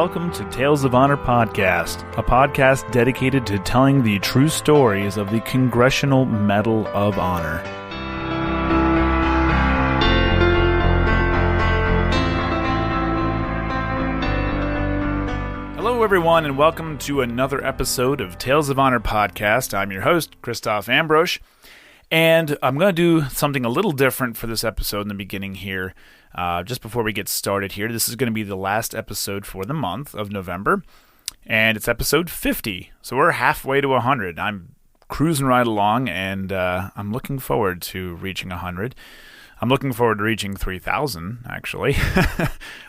welcome to Tales of Honor Podcast, a podcast dedicated to telling the true stories of the Congressional Medal of Honor. Hello, everyone, and welcome to another episode of Tales of Honor Podcast. I'm your host, Christoph Ambrosch, and I'm going to do something a little different for this episode in the beginning here. Just before we get started here, this is going to be the last episode for the month of November, and it's episode 50, so we're halfway to 100. I'm cruising right along, and I'm looking forward to reaching 100. I'm looking forward to reaching 3,000, actually.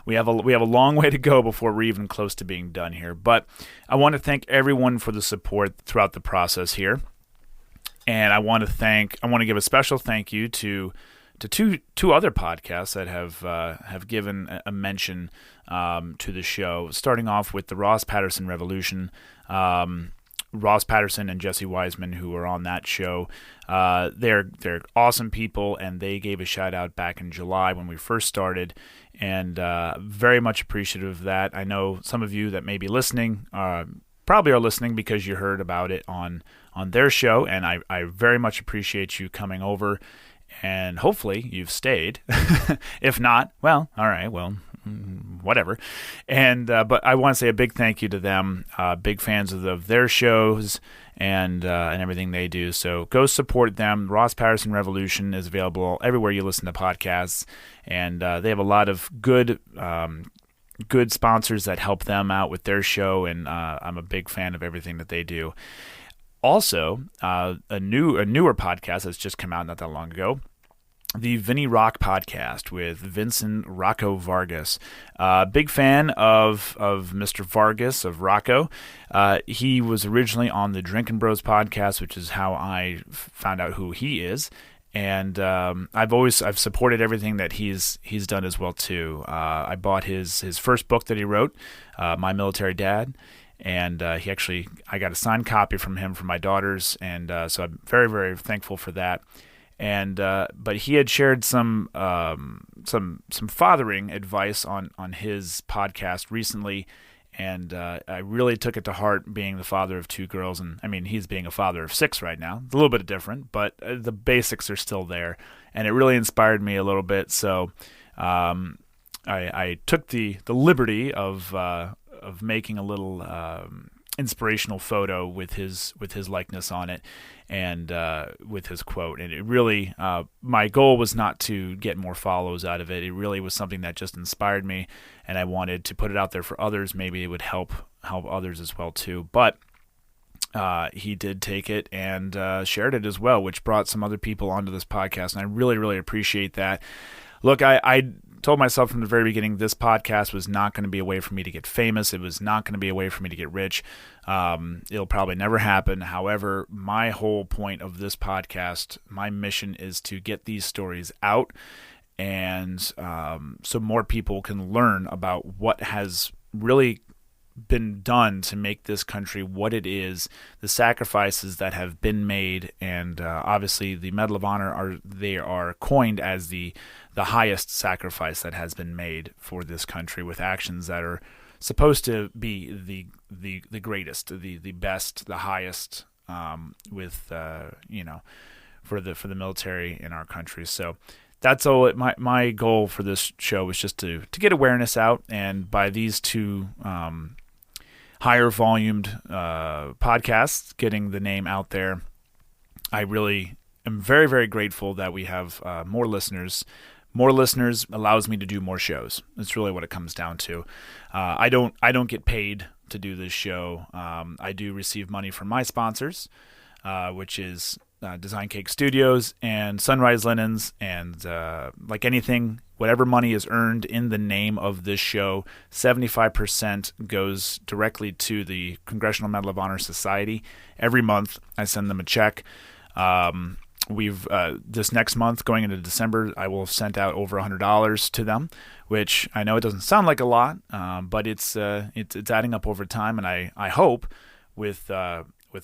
We have a long way to go before we're even close to being done here, but I want to thank everyone for the support throughout the process here, and I want to give a special thank you to two other podcasts that have given a mention to the show, starting off with the Ross Patterson Revolution. Ross Patterson and Jesse Wiseman, who were on that show, they're awesome people, and they gave a shout out back in July when we first started, and very much appreciative of that. I know some of you that may be listening probably are listening because you heard about it on their show, and I very much appreciate you coming over. And hopefully you've stayed. If not, well, all right, well, whatever. And but I want to say a big thank you to them. Big fans of their shows and everything they do. So go support them. Ross Patterson Revolution is available everywhere you listen to podcasts, and they have a lot of good sponsors that help them out with their show. And I'm a big fan of everything that they do. Also, a newer podcast that's just come out not that long ago, the Vinny Rock podcast with Vincent Rocco Vargas. Big fan of Mr. Vargas, of Rocco. He was originally on the Drinkin' Bros podcast, which is how I found out who he is. And I've supported everything that he's done as well too. I bought his first book that he wrote, My Military Dad. And I got a signed copy from him for my daughters, and so I'm very, very thankful for that. And but he had shared some fathering advice on his podcast recently, and I really took it to heart, being the father of two girls. And I mean, he's being a father of 6 right now. It's a little bit different, but the basics are still there, and it really inspired me a little bit. So I took the liberty of making a little inspirational photo with his likeness on it, and with his quote. And it really, my goal was not to get more follows out of it. It really was something that just inspired me, and I wanted to put it out there for others. Maybe it would help others as well too. But he did take it and shared it as well, which brought some other people onto this podcast, and I really, really appreciate that. Look, I told myself from the very beginning this podcast was not going to be a way for me to get famous. It was not going to be a way for me to get rich. It'll probably never happen. However, my whole point of this podcast, my mission is to get these stories out, and so more people can learn about what has really been done to make this country what it is, the sacrifices that have been made, and obviously the Medal of Honor are coined as the highest sacrifice that has been made for this country, with actions that are supposed to be the greatest, the best, the highest, with for the military in our country. So that's all. My goal for this show was just to get awareness out, and by these two higher volumed podcasts getting the name out there, I really am very, very grateful that we have more listeners. More listeners allows me to do more shows. That's really what it comes down to. I don't get paid to do this show. I do receive money from my sponsors, which is Design Cake Studios and Sunrise Linens, and like anything, whatever money is earned in the name of this show, 75% goes directly to the Congressional Medal of Honor Society. Every month, I send them a check. We've this next month, going into December, I will have sent out over $100 to them, which I know it doesn't sound like a lot, but it's adding up over time, and I hope with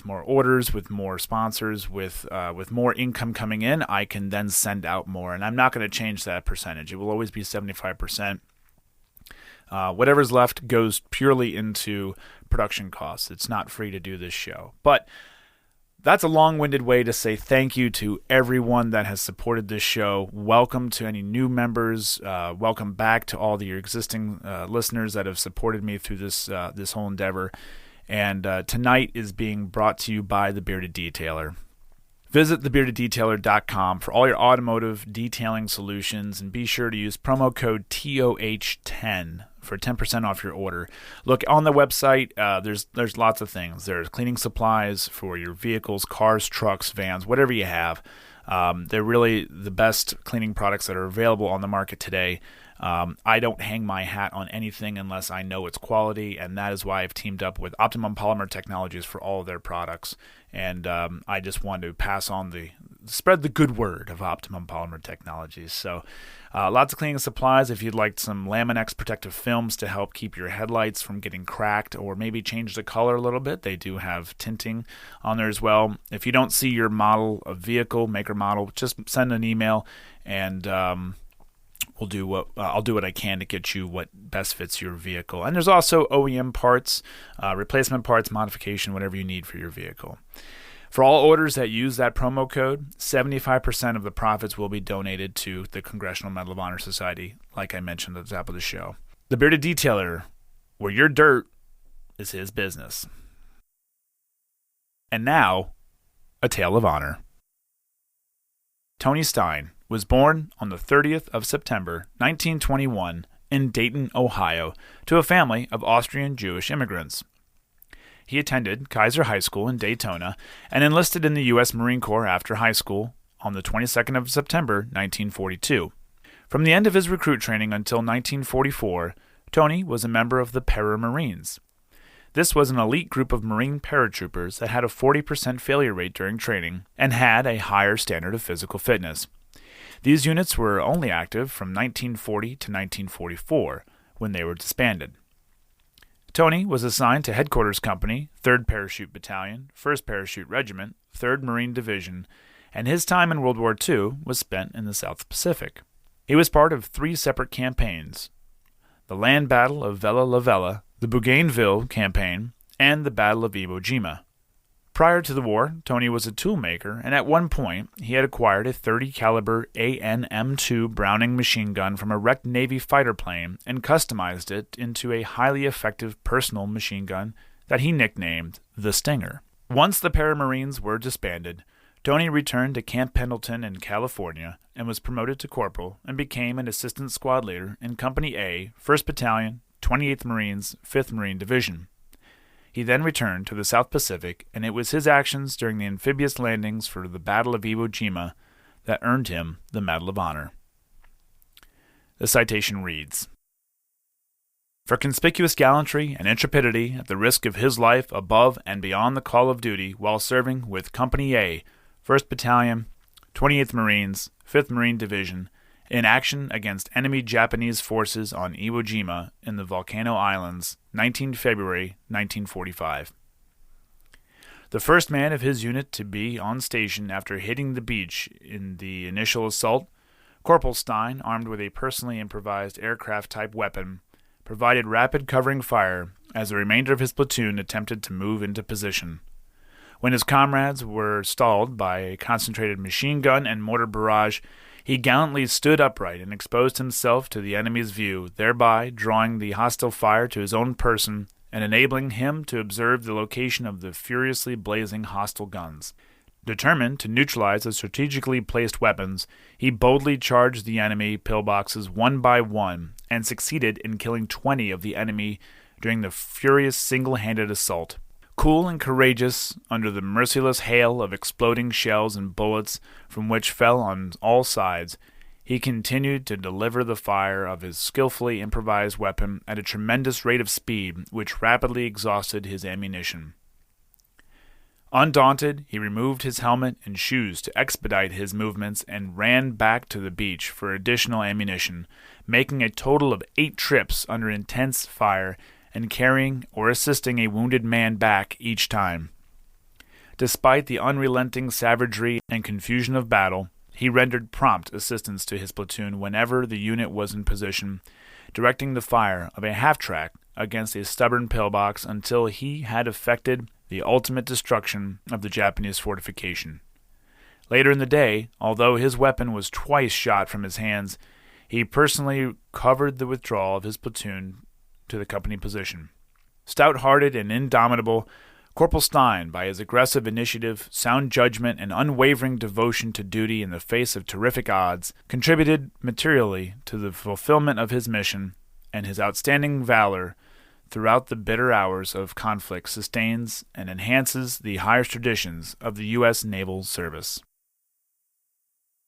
more orders, with more sponsors, with more income coming in, I can then send out more. And I'm not going to change that percentage. It will always be 75%. Whatever's left goes purely into production costs. It's not free to do this show. But that's a long-winded way to say thank you to everyone that has supported this show. Welcome to any new members. Welcome back to all the existing listeners that have supported me through this whole endeavor. And tonight is being brought to you by The Bearded Detailer. Visit thebeardeddetailer.com for all your automotive detailing solutions, and be sure to use promo code TOH10 for 10% off your order. Look, on the website, there's lots of things. There's cleaning supplies for your vehicles, cars, trucks, vans, whatever you have. They're really the best cleaning products that are available on the market today. I don't hang my hat on anything unless I know it's quality, and that is why I've teamed up with Optimum Polymer Technologies for all of their products. And I just wanted to spread the good word of Optimum Polymer Technologies. So lots of cleaning supplies. If you'd like some Laminex protective films to help keep your headlights from getting cracked or maybe change the color a little bit, they do have tinting on there as well. If you don't see your model of vehicle, maker model, just send an email, and I'll do what I can to get you what best fits your vehicle. And there's also OEM parts, replacement parts, modification, whatever you need for your vehicle. For all orders that use that promo code, 75% of the profits will be donated to the Congressional Medal of Honor Society, like I mentioned at the top of the show. The Bearded Detailer, where your dirt is his business. And now, a tale of honor. Tony Stein was born on the 30th of September, 1921, in Dayton, Ohio, to a family of Austrian Jewish immigrants. He attended Kaiser High School in Daytona and enlisted in the U.S. Marine Corps after high school on the 22nd of September, 1942. From the end of his recruit training until 1944, Tony was a member of the Para-Marines. This was an elite group of Marine paratroopers that had a 40% failure rate during training and had a higher standard of physical fitness. These units were only active from 1940 to 1944, when they were disbanded. Tony was assigned to Headquarters Company, 3rd Parachute Battalion, 1st Parachute Regiment, 3rd Marine Division, and his time in World War II was spent in the South Pacific. He was part of 3 separate campaigns: the land battle of Vella La Vella, the Bougainville campaign, and the Battle of Iwo Jima. Prior to the war, Tony was a toolmaker, and at one point, he had acquired a .30 caliber AN-M2 Browning machine gun from a wrecked Navy fighter plane and customized it into a highly effective personal machine gun that he nicknamed the Stinger. Once the Para-Marines were disbanded, Tony returned to Camp Pendleton in California and was promoted to corporal and became an assistant squad leader in Company A, 1st Battalion, 28th Marines, 5th Marine Division. He then returned to the South Pacific, and it was his actions during the amphibious landings for the Battle of Iwo Jima that earned him the Medal of Honor. The citation reads, "For conspicuous gallantry and intrepidity at the risk of his life above and beyond the call of duty while serving with Company A, 1st Battalion, 28th Marines, 5th Marine Division, in action against enemy Japanese forces on Iwo Jima in the Volcano Islands, 19 February 1945. The first man of his unit to be on station after hitting the beach in the initial assault, Corporal Stein, armed with a personally improvised aircraft-type weapon, provided rapid covering fire as the remainder of his platoon attempted to move into position. When his comrades were stalled by a concentrated machine gun and mortar barrage, he gallantly stood upright and exposed himself to the enemy's view, thereby drawing the hostile fire to his own person and enabling him to observe the location of the furiously blazing hostile guns. Determined to neutralize the strategically placed weapons, he boldly charged the enemy pillboxes one by one and succeeded in killing 20 of the enemy during the furious single-handed assault. Cool and courageous under the merciless hail of exploding shells and bullets from which fell on all sides, he continued to deliver the fire of his skillfully improvised weapon at a tremendous rate of speed which rapidly exhausted his ammunition. Undaunted, he removed his helmet and shoes to expedite his movements and ran back to the beach for additional ammunition, making a total of 8 trips under intense fire and carrying or assisting a wounded man back each time. Despite the unrelenting savagery and confusion of battle, he rendered prompt assistance to his platoon whenever the unit was in position, directing the fire of a half-track against a stubborn pillbox until he had effected the ultimate destruction of the Japanese fortification. Later in the day, although his weapon was twice shot from his hands, he personally covered the withdrawal of his platoon to the company position. Stout-hearted and indomitable, Corporal Stein, by his aggressive initiative, sound judgment, and unwavering devotion to duty in the face of terrific odds, contributed materially to the fulfillment of his mission, and his outstanding valor throughout the bitter hours of conflict sustains and enhances the highest traditions of the U.S. Naval Service.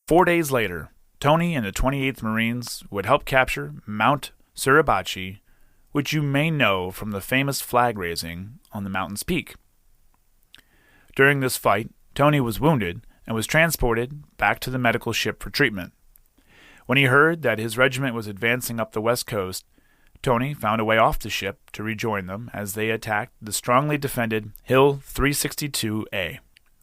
4 days later, Tony and the 28th Marines would help capture Mount Suribachi, which you may know from the famous flag raising on the mountain's peak. During this fight, Tony was wounded and was transported back to the medical ship for treatment. When he heard that his regiment was advancing up the west coast, Tony found a way off the ship to rejoin them as they attacked the strongly defended Hill 362A.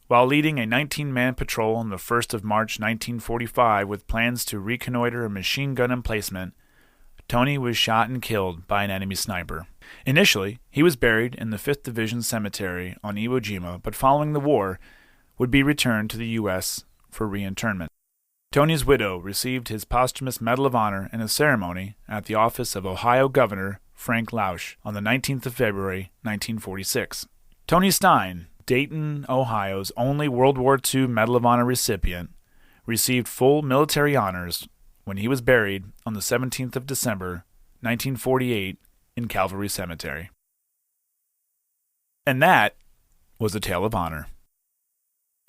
While leading a 19-man patrol on the 1st of March 1945 with plans to reconnoiter a machine gun emplacement, Tony was shot and killed by an enemy sniper. Initially, he was buried in the 5th Division Cemetery on Iwo Jima, but following the war, would be returned to the U.S. for reinterment. Tony's widow received his posthumous Medal of Honor in a ceremony at the office of Ohio Governor Frank Lausch on the 19th of February, 1946. Tony Stein, Dayton, Ohio's only World War II Medal of Honor recipient, received full military honors when he was buried on the 17th of December, 1948, in Calvary Cemetery. And that was a Tale of Honor.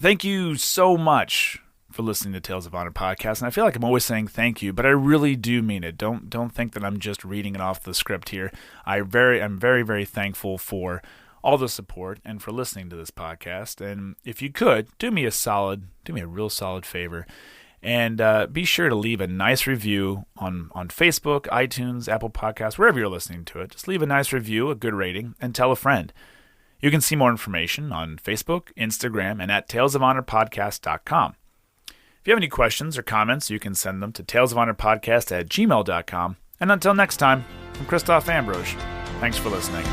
Thank you so much for listening to Tales of Honor podcast, and I feel like I'm always saying thank you, but I really do mean it. Don't think that I'm just reading it off the script here. I'm very, very thankful for all the support and for listening to this podcast. And if you could, do me a real solid favor. And be sure to leave a nice review on Facebook, iTunes, Apple Podcasts, wherever you're listening to it. Just leave a nice review, a good rating, and tell a friend. You can see more information on Facebook, Instagram, and at talesofhonorpodcast.com. If you have any questions or comments, you can send them to talesofhonorpodcast@gmail.com. And until next time, I'm Christoph Ambrosch. Thanks for listening.